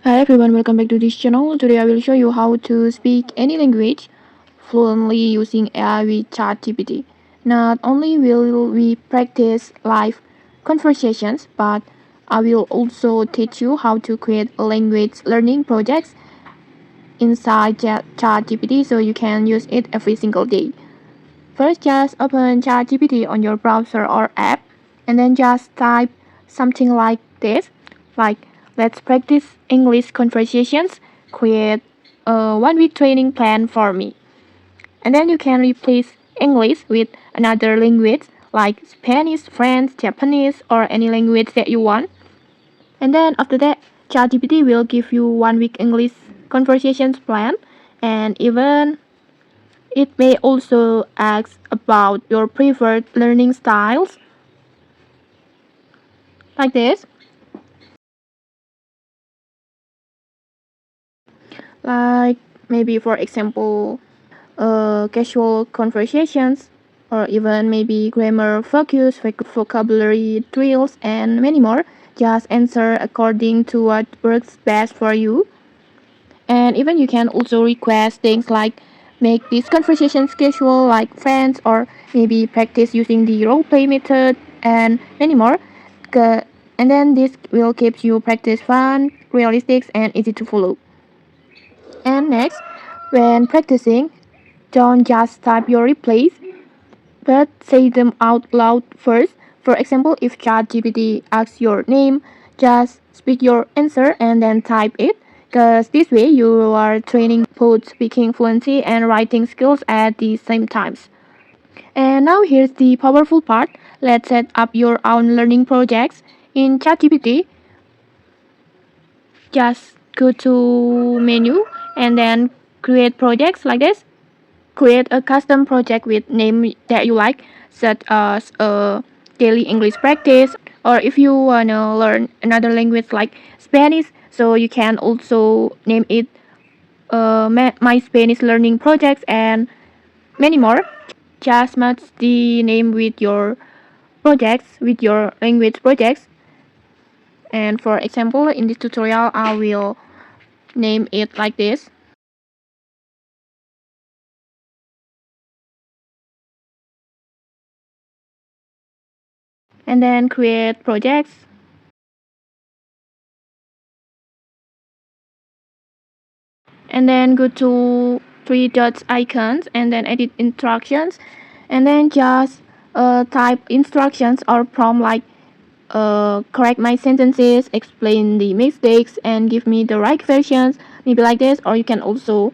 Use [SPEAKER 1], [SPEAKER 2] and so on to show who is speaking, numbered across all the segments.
[SPEAKER 1] Hi everyone, welcome back to this channel. Today I will show you how to speak any language fluently using AI with ChatGPT. Not only will we practice live conversations, but I will also teach you how to create language learning projects inside ChatGPT so you can use it every single day. First, just open ChatGPT on your browser or app, and then just type something like this, like let's practice English conversations, create a 1 week training plan for me. And then you can replace English with another language like Spanish, French, Japanese, or any language that you want. And then after that, ChatGPT will give you 1 week English conversations plan, and even it may also ask about your preferred learning styles, like this. Like maybe for example, casual conversations, or even maybe grammar focus, vocabulary drills, and many more. Just answer according to what works best for you. And even you can also request things like make these conversations casual like friends, or maybe practice using the role play method, and many more. And then this will keep you practice fun, realistic, and easy to follow. And next, when practicing, don't just type your replies, but say them out loud first. For example, if ChatGPT asks your name, just speak your answer and then type it. Because this way you are training both speaking fluency and writing skills at the same times. And now here's the powerful part. Let's set up your own learning projects. In ChatGPT, just go to menu and then create projects like this. Create a custom project with name that you like, such as a daily English practice, or if you wanna learn another language like Spanish, so you can also name it my Spanish learning projects and many more. Just match the name with your projects, with your language projects. And for example, in this tutorial, I will name it like this. And then create projects. And then go to three dots icons and then edit instructions. And then just type instructions or prompt like correct my sentences, explain the mistakes, and give me the right versions, maybe like this. Or you can also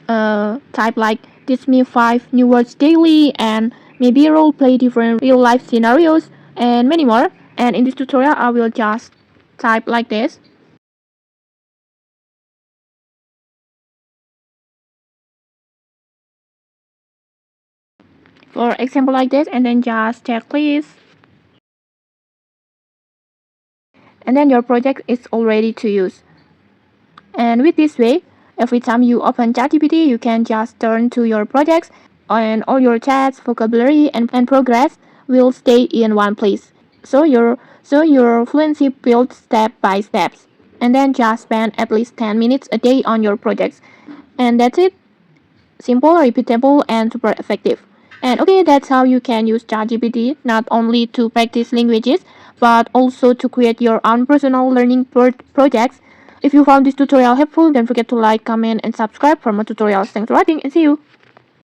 [SPEAKER 1] type like teach me 5 new words daily, and maybe role play different real life scenarios and many more. And in this tutorial I will just type like this. For example like this, and then just checklist, and then your project is all ready to use. And with this way, every time you open ChatGPT, you can just turn to your projects, and all your chats, vocabulary, and progress will stay in one place. So your fluency builds step by steps. And then just spend at least 10 minutes a day on your projects. And that's it. Simple, repeatable, and super effective. And okay, that's how you can use ChatGPT not only to practice languages, but also to create your own personal learning projects. If you found this tutorial helpful, don't forget to like, comment, and subscribe for more tutorials. Thanks for watching, and see you!